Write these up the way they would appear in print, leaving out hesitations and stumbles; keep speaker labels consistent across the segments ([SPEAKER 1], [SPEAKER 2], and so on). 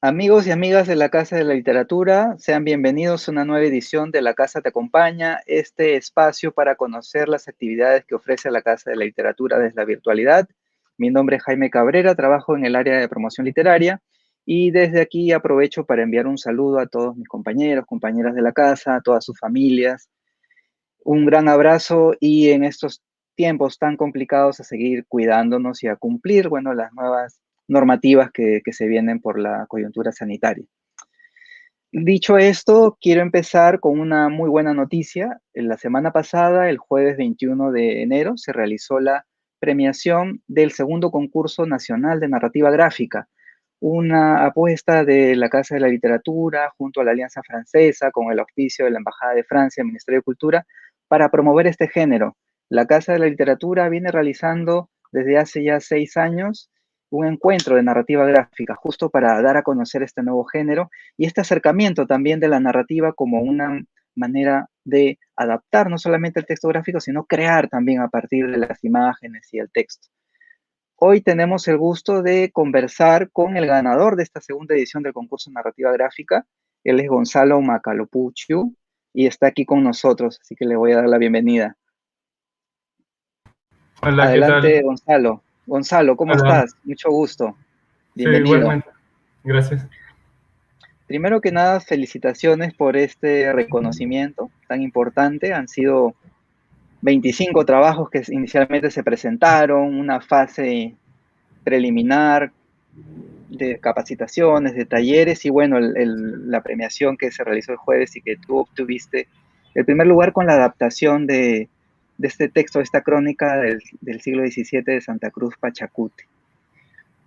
[SPEAKER 1] Amigos y amigas de la Casa de la Literatura, sean bienvenidos a una nueva edición de La Casa Te Acompaña, este espacio para conocer las actividades que ofrece la Casa de la Literatura desde la virtualidad. Mi nombre es Jaime Cabrera, trabajo en el área de promoción literaria y desde aquí aprovecho para enviar un saludo a todos mis compañeros, compañeras de la casa, a todas sus familias. Un gran abrazo y en estos tiempos tan complicados a seguir cuidándonos y a cumplir, bueno, las nuevas normativas que se vienen por la coyuntura sanitaria. Dicho esto, quiero empezar con una muy buena noticia. En la semana pasada, el jueves 21 de enero, se realizó la premiación del segundo concurso nacional de narrativa gráfica, una apuesta de la Casa de la Literatura junto a la Alianza Francesa con el auspicio de la Embajada de Francia, el Ministerio de Cultura, para promover este género. La Casa de la Literatura viene realizando desde hace ya 6 años un encuentro de narrativa gráfica, justo para dar a conocer este nuevo género y este acercamiento también de la narrativa como una manera de adaptar no solamente el texto gráfico, sino crear también a partir de las imágenes y el texto. Hoy tenemos el gusto de conversar con el ganador de esta segunda edición del concurso de narrativa gráfica. Él es Gonzalo Macalopuchiu y está aquí con nosotros, así que le voy a dar la bienvenida.
[SPEAKER 2] Hola, ¿qué
[SPEAKER 1] Adelante,
[SPEAKER 2] tal?
[SPEAKER 1] Gonzalo. Gonzalo, ¿cómo
[SPEAKER 2] Hola,
[SPEAKER 1] estás? Mucho gusto.
[SPEAKER 2] sí,
[SPEAKER 1] Bienvenido.
[SPEAKER 2] igualmente, gracias.
[SPEAKER 1] Primero que nada, felicitaciones por este reconocimiento tan importante. Han sido 25 trabajos que inicialmente se presentaron, una fase preliminar de capacitaciones, de talleres y bueno, la premiación que se realizó el jueves y que tú obtuviste el primer lugar con la adaptación de este texto, de esta crónica del siglo XVII de Santa Cruz Pachacuti.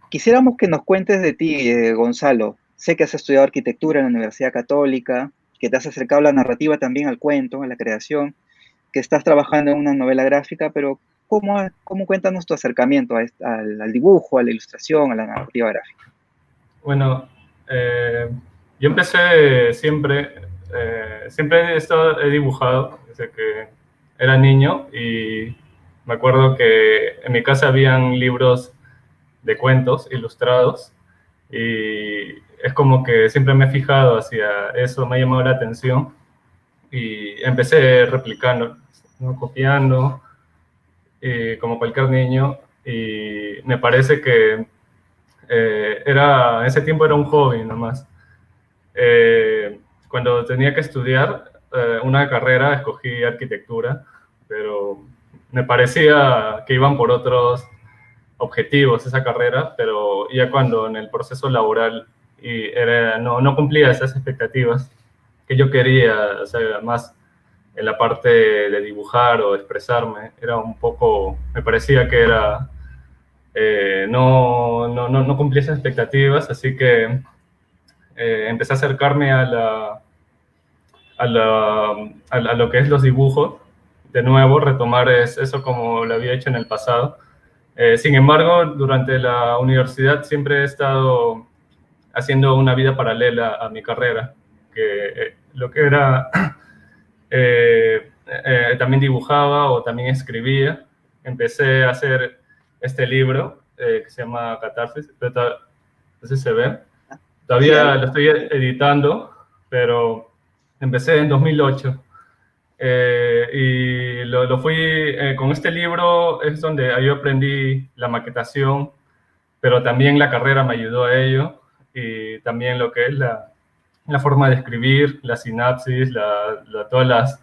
[SPEAKER 1] Quisiéramos que nos cuentes de ti, Gonzalo. Sé que has estudiado arquitectura en la Universidad Católica, que te has acercado a la narrativa también al cuento, a la creación, que estás trabajando en una novela gráfica, pero ¿cómo cuéntanos tu acercamiento al dibujo, a la ilustración, a la narrativa gráfica?
[SPEAKER 2] Bueno, yo empecé siempre he dibujado desde que era niño y me acuerdo que en mi casa habían libros de cuentos ilustrados y es como que siempre me he fijado hacia eso, me ha llamado la atención y empecé replicando, ¿no? Copiando, como cualquier niño, y me parece que en ese tiempo era un hobby nomás. Cuando tenía que estudiar una carrera, escogí arquitectura, pero me parecía que iban por otros objetivos esa carrera, pero ya cuando en el proceso laboral no cumplía esas expectativas que yo quería, o sea, más en la parte de dibujar o expresarme, era un poco, me parecía que era, no cumplía esas expectativas, así que empecé a acercarme a lo que es los dibujos, de nuevo, retomar eso como lo había hecho en el pasado. Sin embargo, durante la universidad siempre he estado haciendo una vida paralela a mi carrera, que lo que era también dibujaba o también escribía. Empecé a hacer este libro que se llama Catarsis, no sé si se ve.
[SPEAKER 1] Sí,
[SPEAKER 2] Todavía lo estoy editando, pero empecé en 2008. Y lo fui, con este libro es donde yo aprendí la maquetación, pero también la carrera me ayudó a ello, y también lo que es la forma de escribir, la sinapsis, todas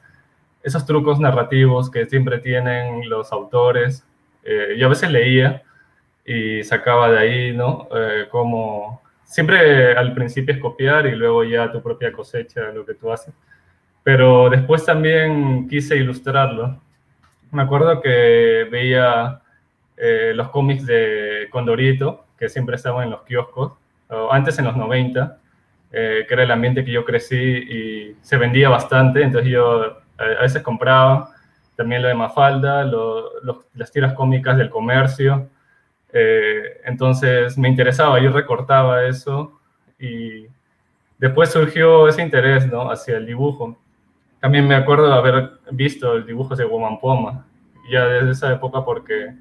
[SPEAKER 2] esos trucos narrativos que siempre tienen los autores. Yo a veces leía y sacaba de ahí, ¿no? Como siempre al principio es copiar y luego ya tu propia cosecha, lo que tú haces. Pero después también quise ilustrarlo. Me acuerdo que veía los cómics de Condorito, que siempre estaban en los kioscos, o antes en los 90, que era el ambiente que yo crecí y se vendía bastante, entonces yo a veces compraba también lo de Mafalda, las tiras cómicas del Comercio, entonces me interesaba, yo recortaba eso y después surgió ese interés, ¿no? Hacia el dibujo. También me acuerdo de haber visto el dibujo de Woman Poma, ya desde esa época, porque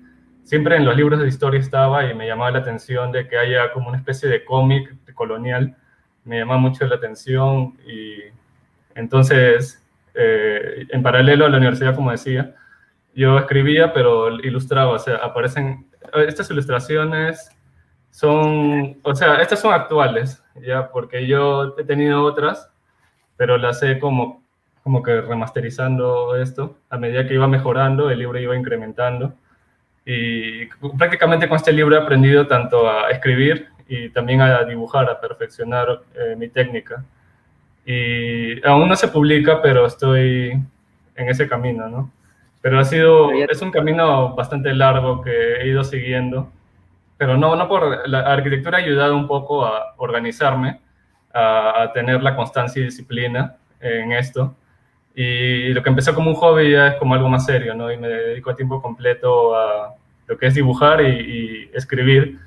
[SPEAKER 2] siempre en los libros de historia estaba y me llamaba la atención de que haya como una especie de cómic colonial, me llamaba mucho la atención y entonces, en paralelo a la universidad, como decía, yo escribía, pero ilustraba, o sea, aparecen, estas ilustraciones son, o sea, estas son actuales, ya, porque yo he tenido otras, pero las he como que remasterizando esto, a medida que iba mejorando, el libro iba incrementando, y prácticamente con este libro he aprendido tanto a escribir y también a dibujar, a perfeccionar mi técnica. Y aún no se publica, pero estoy en ese camino, ¿no? Pero
[SPEAKER 1] Pero ya,
[SPEAKER 2] es un camino bastante largo que he ido siguiendo, pero no por, la arquitectura ha ayudado un poco a organizarme, a tener la constancia y disciplina en esto. Y lo que empezó como un hobby ya es como algo más serio, ¿no? Y me dedico a tiempo completo a lo que es dibujar y escribir.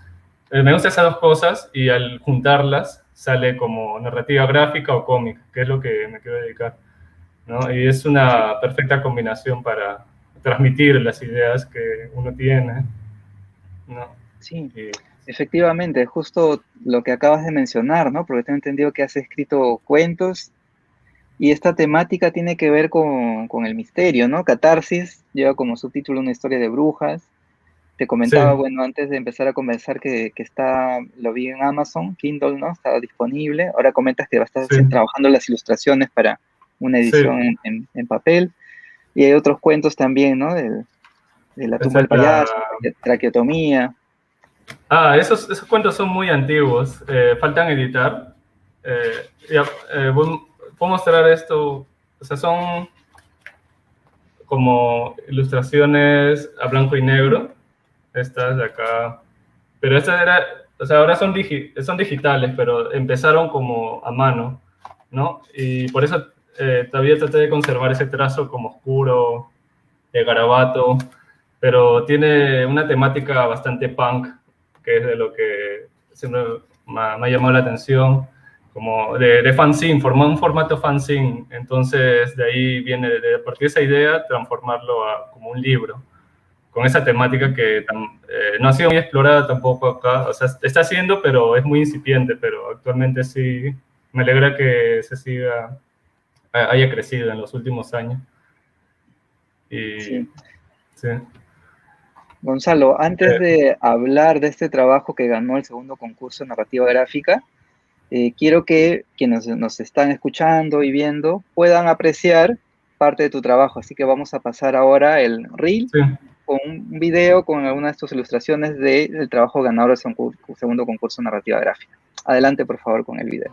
[SPEAKER 2] Me gustan esas dos cosas y al juntarlas sale como narrativa gráfica o cómic, que es lo que me quiero dedicar, ¿no? Y es
[SPEAKER 1] sí,
[SPEAKER 2] una perfecta combinación para transmitir las ideas que uno tiene, ¿no?
[SPEAKER 1] sí,
[SPEAKER 2] Y,
[SPEAKER 1] efectivamente, justo lo que acabas de mencionar, ¿no? Porque tengo entendido que has escrito cuentos y esta temática tiene que ver con el misterio, ¿no? Catarsis lleva como subtítulo una historia de brujas. Te comentaba,
[SPEAKER 2] sí,
[SPEAKER 1] bueno, antes de empezar a conversar que está, lo vi en Amazon, Kindle, ¿no? Estaba disponible. Ahora comentas que estás
[SPEAKER 2] sí,
[SPEAKER 1] trabajando las ilustraciones para una edición
[SPEAKER 2] sí.
[SPEAKER 1] en papel. Y hay otros cuentos también, ¿no? De la tumba
[SPEAKER 2] Esta
[SPEAKER 1] del
[SPEAKER 2] es la...
[SPEAKER 1] payaso, traqueotomía.
[SPEAKER 2] Ah, esos cuentos son muy antiguos, faltan editar. Ya, puedo mostrar esto, o sea, son como ilustraciones a blanco y negro, estas de acá, pero estas era, o sea, ahora son digitales, pero empezaron como a mano, ¿no? Y por eso todavía traté de conservar ese trazo como oscuro, de garabato, pero tiene una temática bastante punk, que es de lo que siempre me ha llamado la atención, como de fanzine, formar un formato fanzine, entonces de ahí viene, de a partir de esa idea, transformarlo a, como un libro, con esa temática que no ha sido muy explorada tampoco acá, o sea, está haciendo, pero es muy incipiente, pero actualmente sí, me alegra que se siga, haya crecido en los últimos años. Y
[SPEAKER 1] Sí.
[SPEAKER 2] sí.
[SPEAKER 1] Gonzalo, antes
[SPEAKER 2] Eh,
[SPEAKER 1] de hablar de este trabajo que ganó el segundo concurso de narrativa gráfica, quiero que quienes nos están escuchando y viendo puedan apreciar parte de tu trabajo. Así que vamos a pasar ahora el reel
[SPEAKER 2] sí.
[SPEAKER 1] con un video con algunas de tus ilustraciones del trabajo ganador del segundo concurso de narrativa gráfica. Adelante, por favor, con el video.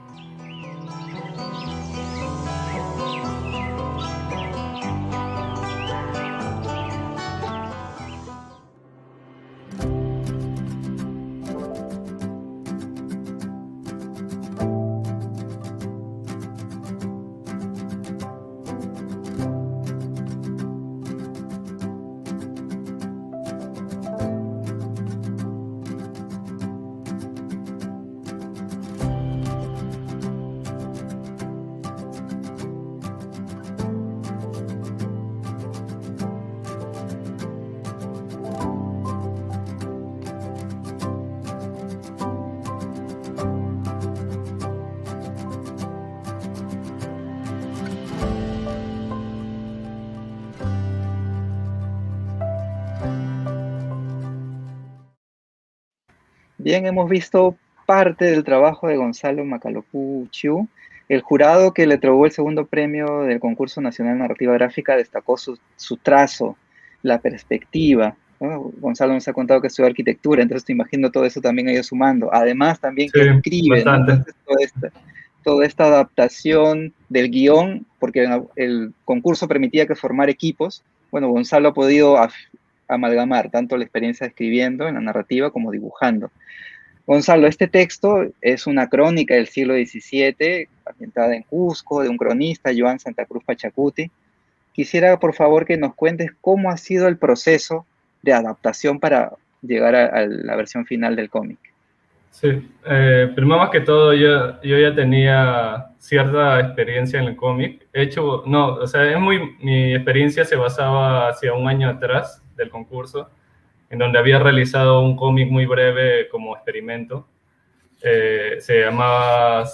[SPEAKER 1] Bien, hemos visto parte del trabajo de Gonzalo Macalopú Chiu. El jurado que le otorgó el segundo premio del Concurso Nacional de Narrativa Gráfica destacó su trazo, la perspectiva, ¿no? Gonzalo nos ha contado que estudió arquitectura, entonces te imagino todo eso también ha ido sumando. Además, también
[SPEAKER 2] Sí,
[SPEAKER 1] que escribe, ¿no?
[SPEAKER 2] bastante.
[SPEAKER 1] Entonces, toda esta adaptación del guión, porque el concurso permitía que formar equipos. Bueno, Gonzalo ha podido amalgamar tanto la experiencia escribiendo en la narrativa como dibujando. Gonzalo, este texto es una crónica del siglo XVII, ambientada en Cusco, de un cronista, Joan Santa Cruz Pachacuti. Quisiera, por favor, que nos cuentes cómo ha sido el proceso de adaptación para llegar a la versión final del cómic.
[SPEAKER 2] Sí, primero más que todo yo ya tenía cierta experiencia en el cómic. He hecho, no, o sea, mi experiencia se basaba hacia un año atrás del concurso. en donde había realizado un cómic muy breve como experimento. Se llamaba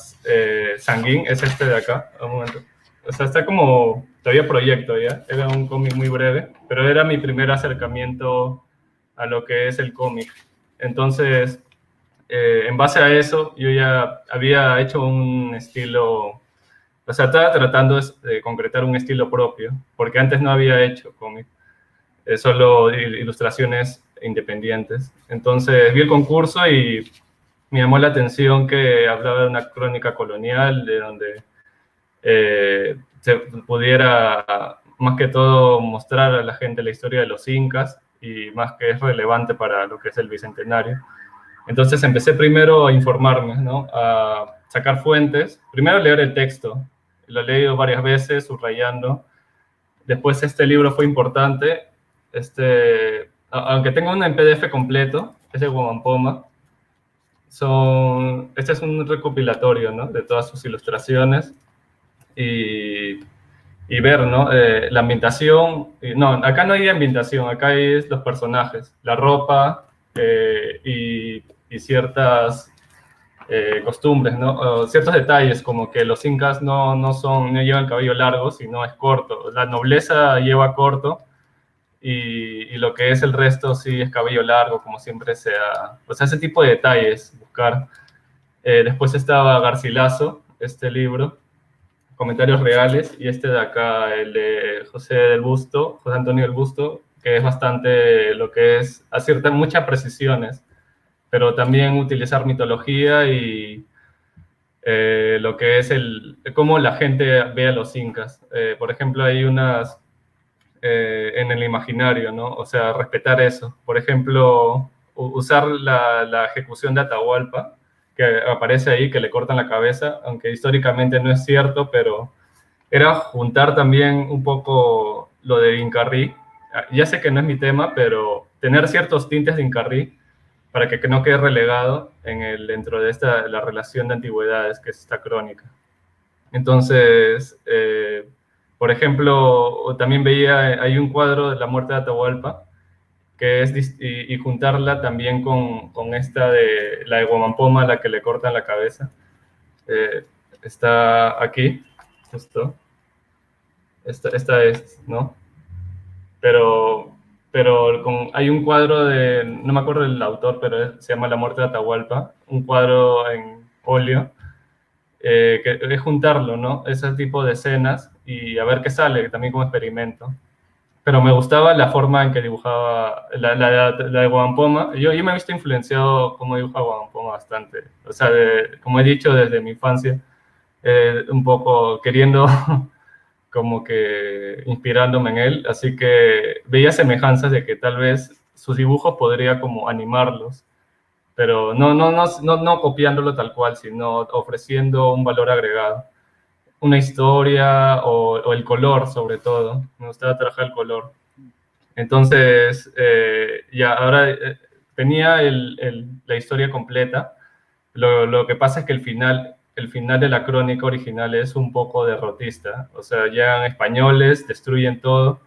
[SPEAKER 2] Sanguín, es este de acá, un momento. O sea, está como todavía proyecto, ¿ya? Era un cómic muy breve, pero era mi primer acercamiento a lo que es el cómic. Entonces, en base a eso, yo ya había hecho un estilo, o sea, estaba tratando de concretar un estilo propio, porque antes no había hecho cómic, solo ilustraciones independientes. Entonces, vi el concurso y me llamó la atención que hablaba de una crónica colonial, de donde se pudiera más que todo mostrar a la gente la historia de los incas y más que es relevante para lo que es el bicentenario. Entonces empecé primero a informarme, ¿no? A sacar fuentes, primero a leer el texto, lo he leído varias veces, subrayando. Después este libro fue importante, aunque tengo uno en PDF completo, es de Guamampoma, este es un recopilatorio, ¿no? De todas sus ilustraciones y, y ver, ¿no? La ambientación, no, acá no hay ambientación, acá hay los personajes, la ropa y ciertas costumbres, ¿no? O ciertos detalles, como que los incas no llevan cabello largo, sino es corto. La nobleza lleva corto y lo que es el resto sí es cabello largo, como siempre sea. O sea, ese tipo de detalles, buscar. Después estaba Garcilaso, este libro, Comentarios Reales, y este de acá, el de José Antonio del Busto, que es bastante lo que es, acierta muchas precisiones, pero también utilizar mitología y lo que es cómo la gente ve a los incas. Por ejemplo, hay unas en el imaginario, ¿no? O sea, respetar eso. Por ejemplo, usar la ejecución de Atahualpa, que aparece ahí, que le cortan la cabeza, aunque históricamente no es cierto, pero era juntar también un poco lo de Incarrí. Ya sé que no es mi tema, pero tener ciertos tintes de Incarrí para que no quede relegado dentro de la relación de antigüedades, que es esta crónica. Entonces, por ejemplo, también veía, hay un cuadro de la muerte de Atahualpa, que es, y juntarla también con esta la de Guamampoma, la que le cortan la cabeza. Está aquí, justo. Esta es, ¿no? Pero hay un cuadro no me acuerdo del autor, pero se llama La muerte de Atahualpa, un cuadro en óleo, que es juntarlo, ¿no? Ese tipo de escenas y a ver qué sale, también como experimento. Pero me gustaba la forma en que dibujaba la de Guamampoma. Yo me he visto influenciado cómo dibuja Guamampoma bastante. O sea, como he dicho, desde mi infancia, un poco queriendo como que inspirándome en él, así que veía semejanzas de que tal vez sus dibujos podría como animarlos, pero no copiándolo tal cual, sino ofreciendo un valor agregado, una historia o el color sobre todo. Me gustaba trabajar el color. Entonces, ya ahora tenía la historia completa. Lo que pasa es que el final de la crónica original es un poco derrotista. O sea, llegan españoles, destruyen todo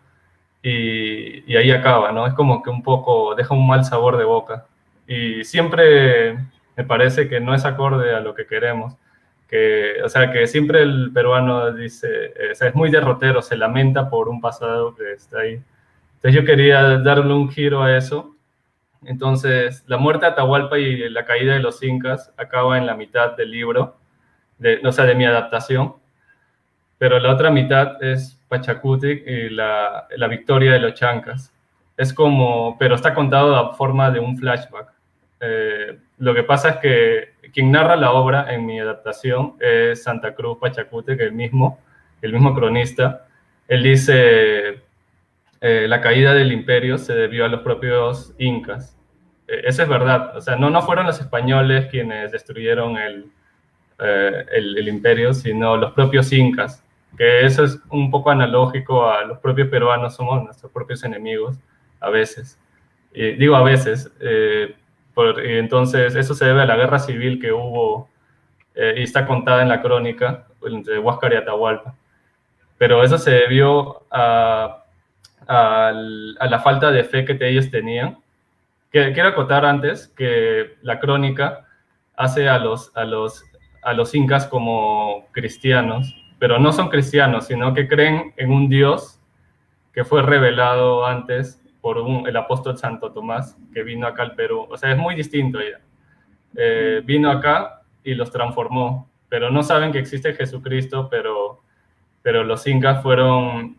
[SPEAKER 2] y ahí acaba, ¿no? Es como que un poco deja un mal sabor de boca. Y siempre me parece que no es acorde a lo que queremos. O sea, que siempre el peruano dice, o sea, es muy derrotero, se lamenta por un pasado que está ahí. Entonces yo quería darle un giro a eso. Entonces, la muerte de Atahualpa y la caída de los incas acaba en la mitad del libro, o sea, de mi adaptación, pero la otra mitad es Pachacutic y la victoria de los chancas. Es como, pero está contado a forma de un flashback. Lo que pasa es que quien narra la obra en mi adaptación es Santa Cruz Pachacutic, el mismo cronista. Él dice, la caída del imperio se debió a los propios incas. Eso es verdad. O sea, no fueron los españoles quienes destruyeron el imperio, sino los propios incas. Que eso es un poco analógico a los propios peruanos, somos nuestros propios enemigos a veces. Digo a veces, y entonces eso se debe a la guerra civil que hubo y está contada en la crónica entre Huáscar y Atahualpa. Pero eso se debió a la falta de fe que ellos tenían quiero acotar antes que la crónica hace a los incas como cristianos, pero no son cristianos, sino que creen en un Dios que fue revelado antes por el apóstol Santo Tomás, que vino acá al Perú. O sea, es muy distinto ya. Vino acá y los transformó, pero no saben que existe Jesucristo, pero los incas tuvieron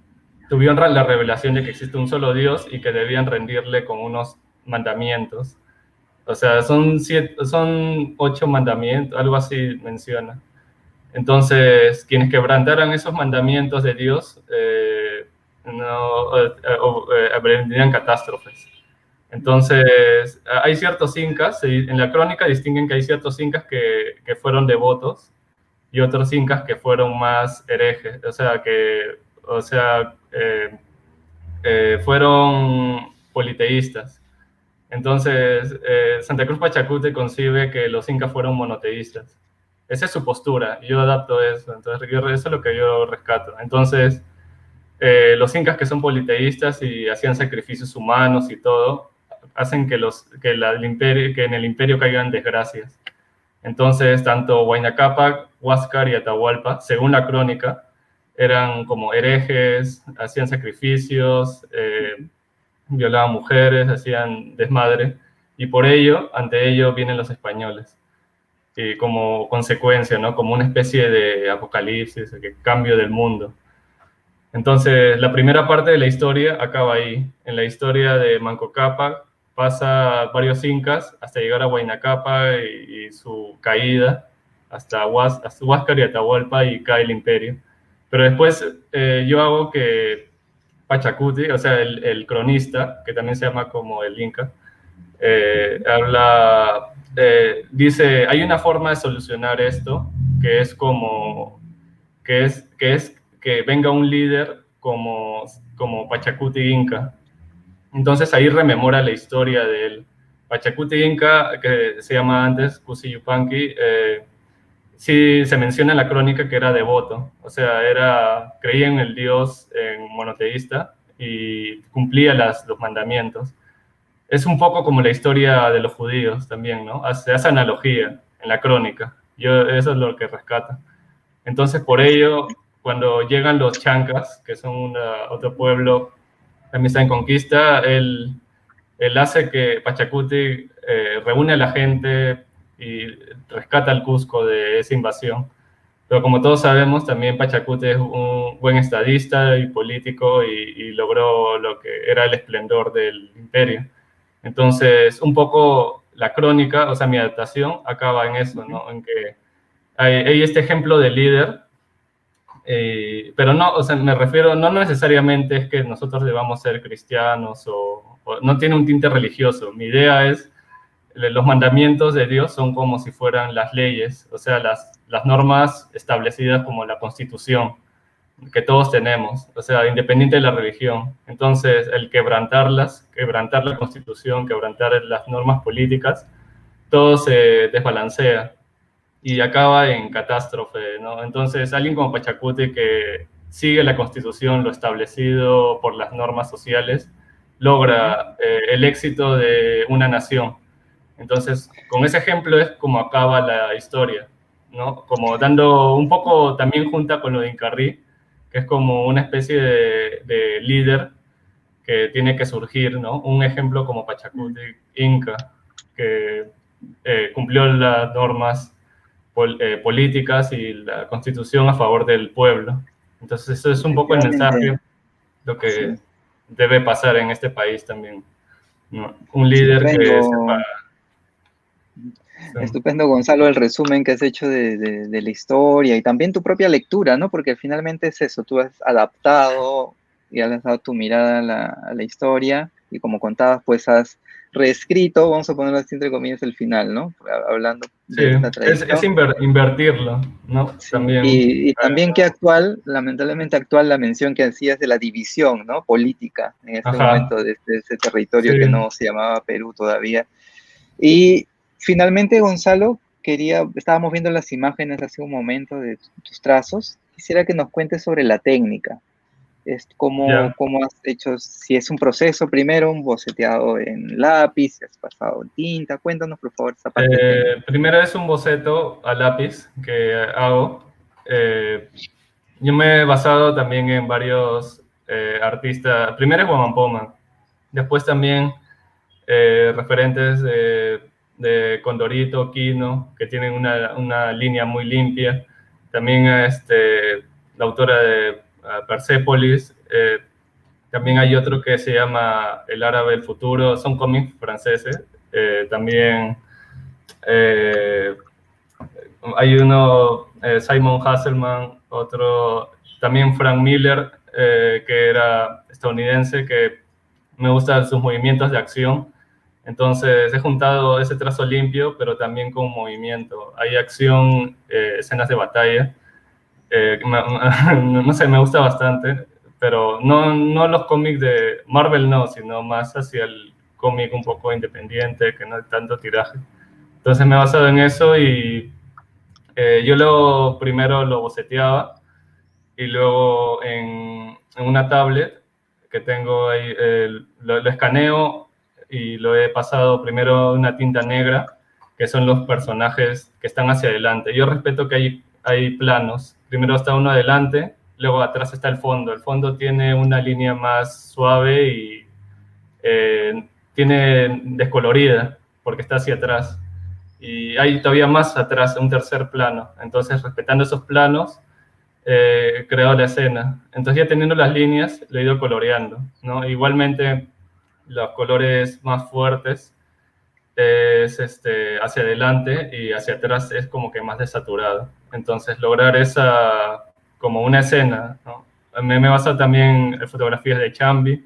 [SPEAKER 2] la revelación de que existe un solo Dios y que debían rendirle con unos mandamientos. O sea, son 8 mandamientos, algo así menciona. Entonces, quienes quebrantaran esos mandamientos de Dios no vendrían catástrofes. Entonces, hay ciertos incas, en la crónica distinguen que hay ciertos incas que fueron devotos y otros incas que fueron más herejes, fueron politeístas. Entonces, Santa Cruz Pachacute concibe que los incas fueron monoteístas. Esa es su postura, yo adapto eso, entonces eso es lo que yo rescato. Entonces, los incas que son politeístas y hacían sacrificios humanos y todo, hacen que en el imperio caigan desgracias. Entonces, tanto Huayna Cápac, Huáscar y Atahualpa, según la crónica, eran como herejes, hacían sacrificios, violaban mujeres, hacían desmadre, y por ello, ante ello vienen los españoles, y como consecuencia, ¿no? Como una especie de apocalipsis, de cambio del mundo. Entonces, la primera parte de la historia acaba ahí. En la historia de Manco Cápac pasa varios incas hasta llegar a Huayna Cápac y su caída, hasta Huáscar y Atahualpa, y cae el imperio. Pero después yo hago que Pachacuti, o sea, el cronista, que también se llama como el Inca, dice, hay una forma de solucionar esto, que es como, que venga un líder como Pachacuti Inca. Entonces ahí rememora la historia del Pachacuti Inca, que se llama antes Cusi Yupanqui. Sí se menciona en la crónica que era devoto, o sea, creía en el dios monoteísta y cumplía los mandamientos. Es un poco como la historia de los judíos también, ¿no? Se hace analogía en la crónica. Eso es lo que rescata. Entonces, por ello, cuando llegan los chancas, que son otro pueblo, también está en conquista, él hace que Pachacuti reúne a la gente y rescata al Cusco de esa invasión. Pero como todos sabemos, también Pachacuti es un buen estadista y político y logró lo que era el esplendor del imperio. Entonces, un poco la crónica, o sea, mi adaptación acaba en eso, ¿no? En que hay este ejemplo de líder, pero no, o sea, me refiero, no necesariamente es que nosotros debamos ser cristianos o no tiene un tinte religioso. Mi idea es, los mandamientos de Dios son como si fueran las leyes, o sea, las normas establecidas como la Constitución, que todos tenemos, o sea, independiente de la religión. Entonces, el quebrantar la Constitución, quebrantar las normas políticas, todo se desbalancea y acaba en catástrofe, ¿no? Entonces, alguien como Pachacuti, que sigue la Constitución, lo establecido por las normas sociales, logra el éxito de una nación. Entonces, con ese ejemplo es como acaba la historia, ¿no? Como dando un poco, también junta con lo de Incarrí, que es como una especie de líder que tiene que surgir, ¿no? Un ejemplo como Pachacuti Inca, que cumplió las normas políticas y la constitución a favor del pueblo. Entonces, eso es un poco el mensaje, lo que
[SPEAKER 1] Sí.
[SPEAKER 2] debe pasar en este país también, ¿no? Un líder que sepa...
[SPEAKER 1] Estupendo, estupendo, Gonzalo, el resumen que has hecho de la historia y también tu propia lectura, ¿no? Porque finalmente es eso, tú has adaptado y has dado tu mirada a la historia y como contabas, pues has reescrito, vamos a ponerlo así entre comillas, el final, ¿no? Hablando
[SPEAKER 2] Sí,
[SPEAKER 1] de esta
[SPEAKER 2] es
[SPEAKER 1] tradición.
[SPEAKER 2] invertirlo, ¿no?
[SPEAKER 1] Sí,
[SPEAKER 2] También.
[SPEAKER 1] y también que actual, lamentablemente actual, la mención que hacías de la división, ¿no? Política en este
[SPEAKER 2] Ajá,
[SPEAKER 1] momento de ese territorio que
[SPEAKER 2] sí,
[SPEAKER 1] no se llamaba Perú todavía. Y finalmente, Gonzalo, estábamos viendo las imágenes hace un momento de tus trazos. Quisiera que nos cuentes sobre la técnica.
[SPEAKER 2] Ya.
[SPEAKER 1] ¿Cómo has hecho? Si es un proceso primero, un boceteado en lápiz, si has pasado en tinta. Cuéntanos, por favor, esa parte técnica.
[SPEAKER 2] Primero es un boceto a lápiz que hago. Eh, yo me he basado también en varios artistas. Primero es Guamampoma, después también referentes de Condorito, Kino, que tienen una línea muy limpia. También la autora de Persepolis. También hay otro que se llama El Árabe del Futuro. Son cómics franceses. También eh, hay uno, Simon Hasselman, otro, también Frank Miller, que era estadounidense, que me gustan sus movimientos de acción. Entonces he juntado ese trazo limpio, pero también con movimiento. Hay acción, escenas de batalla. No sé, me gusta bastante, pero no los cómics de Marvel, no, sino más hacia el cómic un poco independiente, que no hay tanto tiraje. Entonces me he basado en eso y yo primero lo boceteaba y luego en una tablet que tengo ahí, lo escaneo y lo he pasado primero una tinta negra, que son los personajes que están hacia adelante. Yo respeto que hay planos. Primero está uno adelante, luego atrás está el fondo. El fondo tiene una línea más suave y tiene descolorida porque está hacia atrás. Y hay todavía más atrás, un tercer plano. Entonces, respetando esos planos, he creado la escena. Entonces, ya teniendo las líneas, lo he ido coloreando, ¿no? Igualmente, los colores más fuertes es hacia adelante y hacia atrás es como que más desaturado. Entonces, lograr esa, como una escena, ¿no? Me basa también en fotografías de Chambi,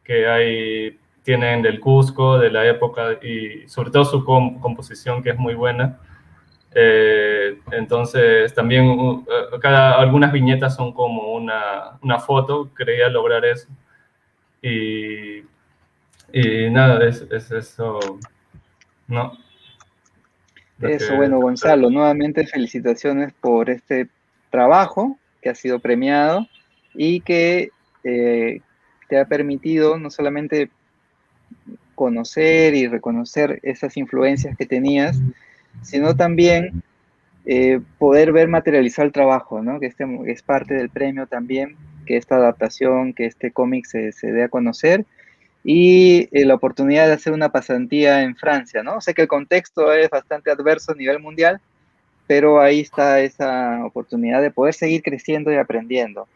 [SPEAKER 2] que tienen del Cusco, de la época, y sobre todo su composición, que es muy buena. Entonces, también algunas viñetas son como una foto, quería lograr eso. Y, y nada, es eso, ¿no? Lo
[SPEAKER 1] Eso,
[SPEAKER 2] que
[SPEAKER 1] bueno, Gonzalo, nuevamente felicitaciones por este trabajo que ha sido premiado y que eh, te ha permitido no solamente conocer y reconocer esas influencias que tenías, sino también poder ver materializar el trabajo, ¿no? Que este es parte del premio también, que esta adaptación, que este cómic se dé a conocer y la oportunidad de hacer una pasantía en Francia, ¿no? Sé que el contexto es bastante adverso a nivel mundial, pero ahí está esa oportunidad de poder seguir creciendo y aprendiendo.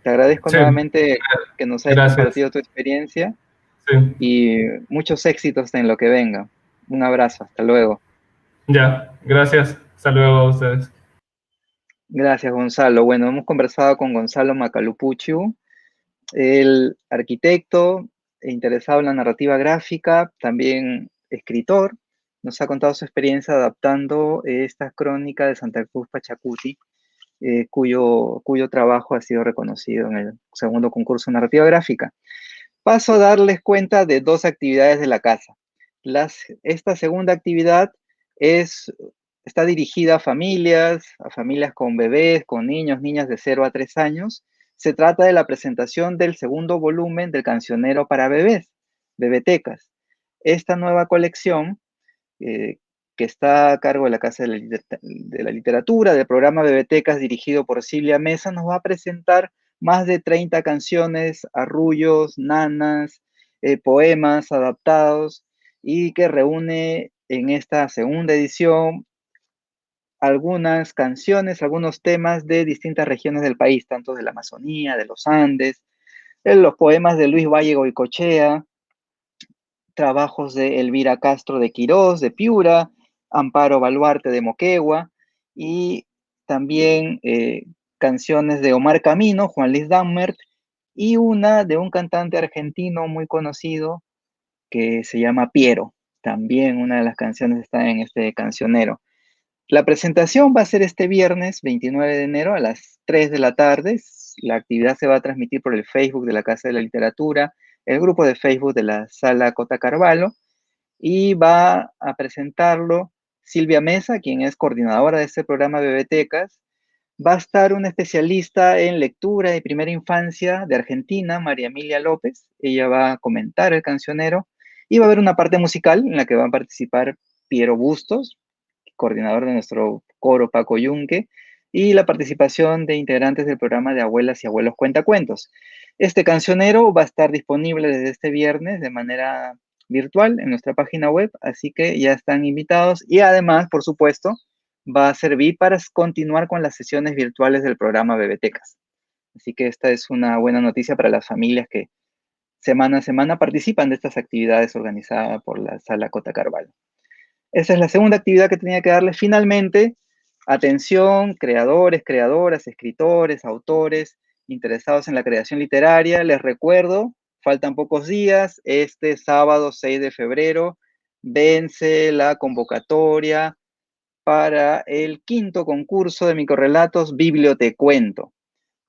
[SPEAKER 1] Te agradezco
[SPEAKER 2] sí,
[SPEAKER 1] nuevamente que nos hayas
[SPEAKER 2] gracias.
[SPEAKER 1] compartido tu experiencia
[SPEAKER 2] Sí,
[SPEAKER 1] y muchos éxitos en lo que venga. Un abrazo, hasta luego.
[SPEAKER 2] ya, gracias. Hasta luego a ustedes.
[SPEAKER 1] Gracias, Gonzalo. Bueno, hemos conversado con Gonzalo Macalupuchu, el arquitecto interesado en la narrativa gráfica, también escritor. Nos ha contado su experiencia adaptando esta crónica de Santa Cruz Pachacuti, cuyo trabajo ha sido reconocido en el segundo concurso de narrativa gráfica. Paso a darles cuenta de dos actividades de la casa. Esta segunda actividad es, está dirigida a familias con bebés, con niños, niñas de 0 a 3 años. Se trata de la presentación del segundo volumen del Cancionero para Bebés, Bebetecas. Esta nueva colección, eh, que está a cargo de la Casa de la Literatura, del programa Bebetecas dirigido por Silvia Mesa, nos va a presentar más de 30 canciones, arrullos, nanas, poemas adaptados y que reúne en esta segunda edición algunas canciones, algunos temas de distintas regiones del país, tanto de la Amazonía, de los Andes, los poemas de Luis Valle Goicochea, trabajos de Elvira Castro de Quirós, de Piura, Amparo Baluarte de Moquegua, y también canciones de Omar Camino, Juan Luis Dammert, y una de un cantante argentino muy conocido que se llama Piero. También una de las canciones está en este cancionero. La presentación va a ser este viernes 29 de enero a las 3 de la tarde. La actividad se va a transmitir por el Facebook de la Casa de la Literatura, el grupo de Facebook de la Sala Cota Carvalho, y va a presentarlo Silvia Mesa, quien es coordinadora de este programa Bebetecas. Va a estar una especialista en lectura de primera infancia de Argentina, María Emilia López. Ella va a comentar el cancionero y va a haber una parte musical en la que van a participar Piero Bustos, coordinador de nuestro coro Paco Yunque, y la participación de integrantes del programa de Abuelas y Abuelos Cuentacuentos. Este cancionero va a estar disponible desde este viernes de manera virtual en nuestra página web, así que ya están invitados y además, por supuesto, va a servir para continuar con las sesiones virtuales del programa Bebetecas. Así que esta es una buena noticia para las familias que semana a semana participan de estas actividades organizadas por la Sala Cota Carvalho. Esa es la segunda actividad que tenía que darles. Finalmente, atención, creadores, creadoras, escritores, autores interesados en la creación literaria. Les recuerdo, faltan pocos días. Este sábado 6 de febrero vence la convocatoria para el quinto concurso de microrrelatos Bibliotecuento.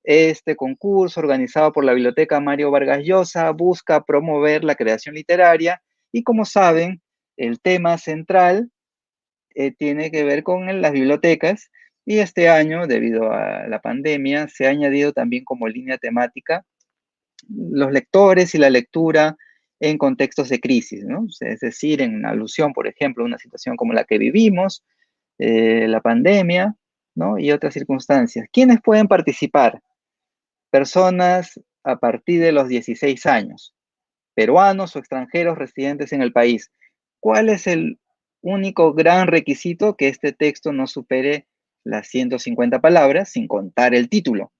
[SPEAKER 1] Este concurso, organizado por la Biblioteca Mario Vargas Llosa, busca promover la creación literaria y, como saben, el tema central tiene que ver con las bibliotecas y este año, debido a la pandemia, se ha añadido también como línea temática los lectores y la lectura en contextos de crisis, ¿no? Es decir, en alusión, por ejemplo, a una situación como la que vivimos, la pandemia, ¿no? Y otras circunstancias. ¿Quiénes pueden participar? Personas a partir de los 16 años, peruanos o extranjeros residentes en el país. ¿Cuál es el único gran requisito? Que este texto no supere las 150 palabras, sin contar el título.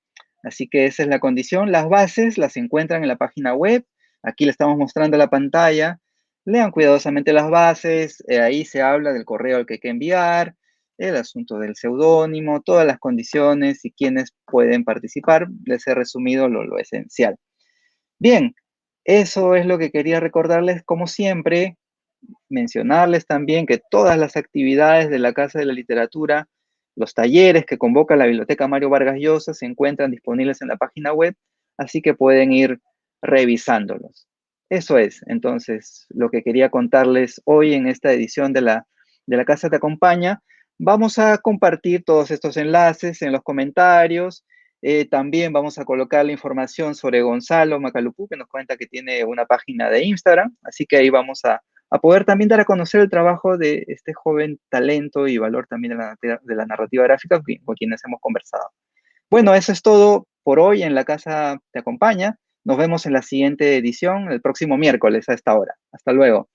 [SPEAKER 1] Así que esa es la condición. Las bases las encuentran en la página web. Aquí le estamos mostrando la pantalla. Lean cuidadosamente las bases. Ahí se habla del correo al que hay que enviar, el asunto del seudónimo, todas las condiciones y quiénes pueden participar. Les he resumido lo esencial. Bien, eso es lo que quería recordarles. Como siempre, mencionarles también que todas las actividades de la Casa de la Literatura, los talleres que convoca la Biblioteca Mario Vargas Llosa se encuentran disponibles en la página web, así que pueden ir revisándolos. Eso es, entonces, lo que quería contarles hoy en esta edición de la Casa Te Acompaña. Vamos a compartir todos estos enlaces en los comentarios. También vamos a colocar la información sobre Gonzalo Macalupú, que nos cuenta que tiene una página de Instagram, así que ahí vamos a poder también dar a conocer el trabajo de este joven talento y valor también de la narrativa gráfica con quienes hemos conversado. Bueno, eso es todo por hoy en La Casa Te Acompaña. Nos vemos en la siguiente edición, el próximo miércoles a esta hora. Hasta luego.